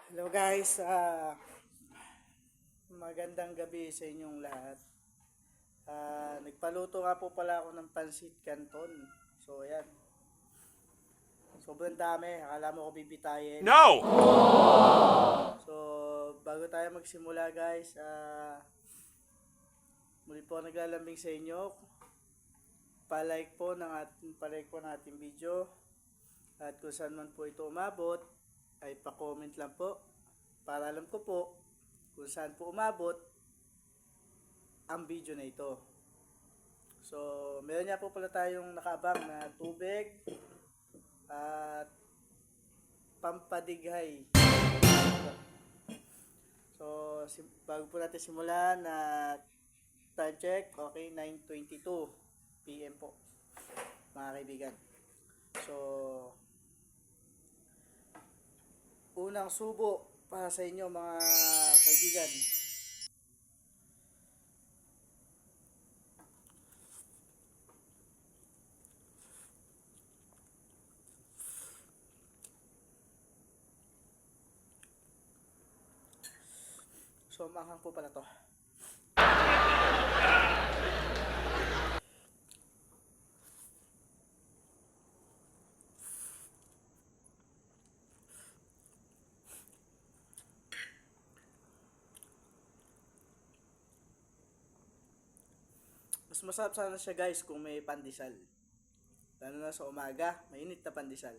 Hello guys, magandang gabi sa inyong lahat. Nagpaluto nga po pala ako ng pansit canton. So ayan, sobrang dami, akala mo ko bibitayin. No! So bago tayo magsimula guys, muli po naglalambing sa inyo. Pa-like po ng ating video. At kung saan man po ito umabot, ay pa-comment lang po para alam ko po kung saan po umabot ang video na ito. So, meron nga po pala tayong nakaabang na tubig at pampadighay. So, bago po natin simulan na time check, okay, 9:22 PM po, mga kaibigan. So, unang subo para sa inyo mga kaibigan. So, maanghang po pala to. Mas masarap sana siya guys kung may pandesal. Lalo na sa umaga, mainit na pandesal.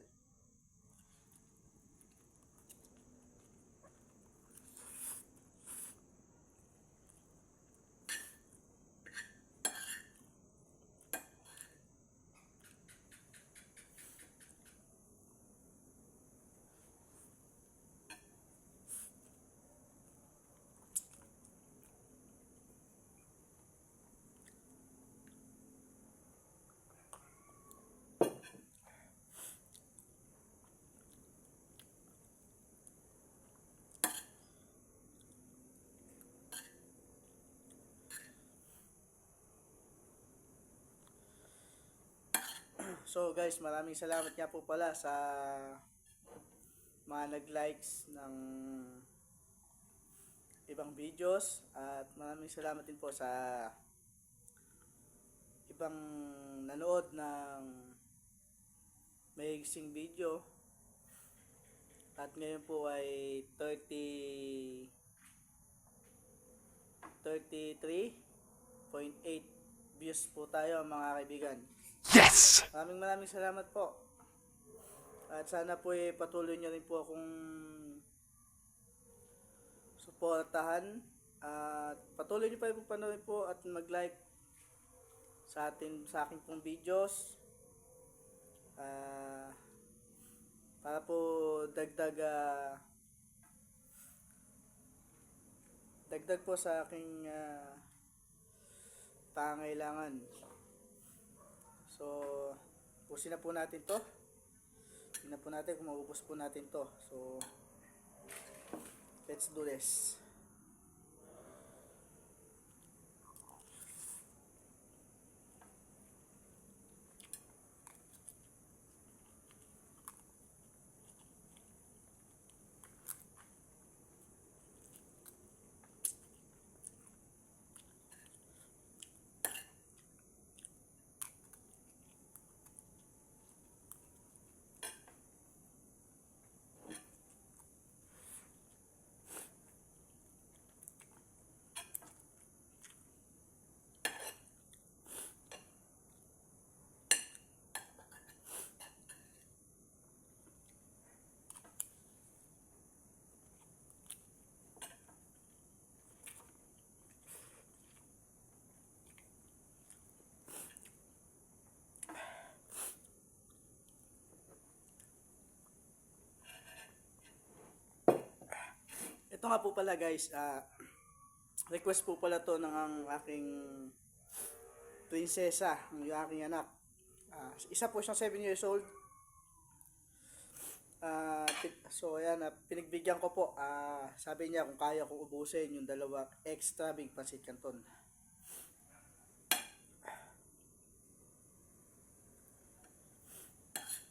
So guys, maraming salamat nga po pala sa mga nag-likes ng ibang videos at maraming salamat din po sa ibang nanood ng mahigsing video. At ngayon po ay 33.8 views po tayo mga kaibigan. Yes! Maraming salamat po. At sana po patuloy nyo rin po akong suportahan. At patuloy nyo pa yung panood po at mag-like sa aking pong videos. Para po dagdag po sa aking pangailangan. So, pusin na po natin to. Tingnan po natin kung maubos po natin to. So, let's do this. Ito nga po pala guys, request po pala to ng ang aking prinsesa, yung aking anak. Isa po siyang 7 years old. So ayan, pinagbigyan ko po. Sabi niya kung kaya kong ubusin yung dalawa extra big pancit canton.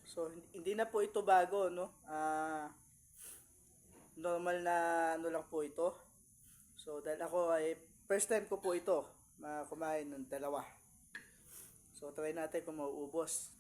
So hindi na po ito bago, no? Normal normal na ano lang po ito. So dahil ako ay first time ko po ito kumain ng dalawa. So try natin kung mauubos.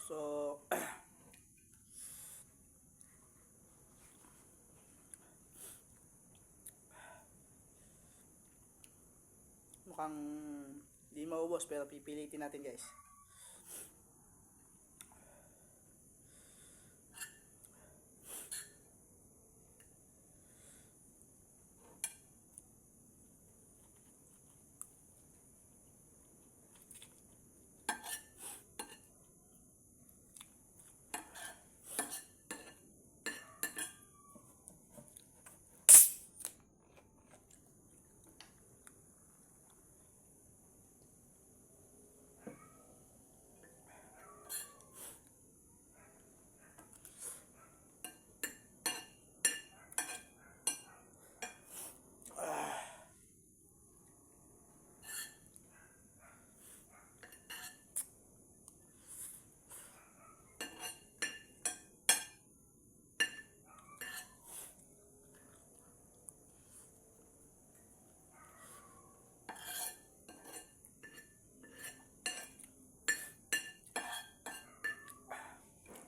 So mukhang di maubos pero pipilitin natin guys.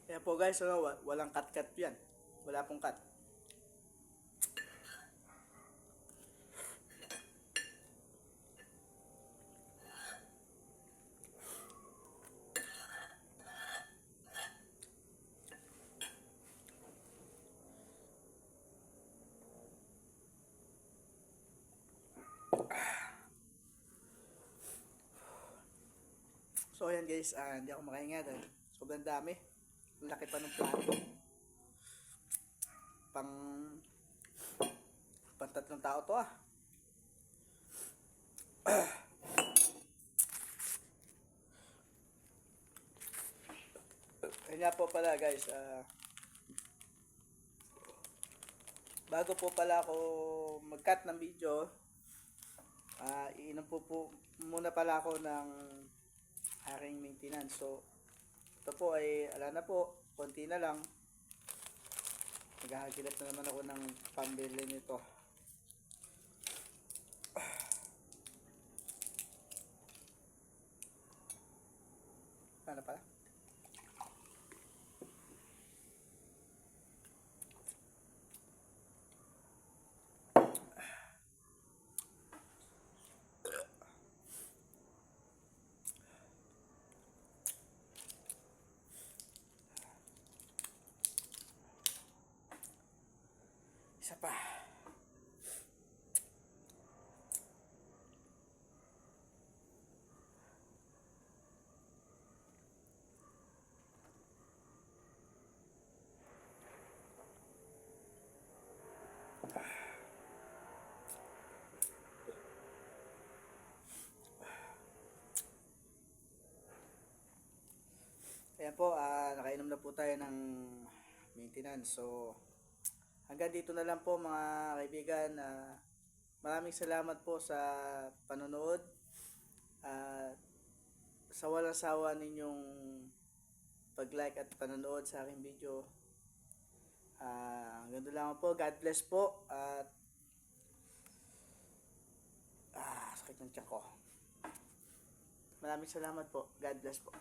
Kaya po guys, walang cut-cut yan. Wala pong cut. So ayan guys, hindi ako makahinga dahil sobrang dami. Ang laki pa ng plato. Pang tatlong tao to ah. Kaya po pala guys, bago po pala ako mag-cut ng video, iinom po muna pala ako ng aking maintenance. So ito po ay ala na po, konti na lang. Naghahagilap na naman ako ng pambili nito. Ano pala? Isa pa. Ayan po, nakainom na po tayo ng maintenance. So hanggang dito na lang po mga kaibigan. Maraming salamat po sa panonood. Sa walang sawa ninyong pag-like at panonood sa aking video. Hanggang doon lang po. God bless po. At sakit ng tiyan ko. Maraming salamat po. God bless po.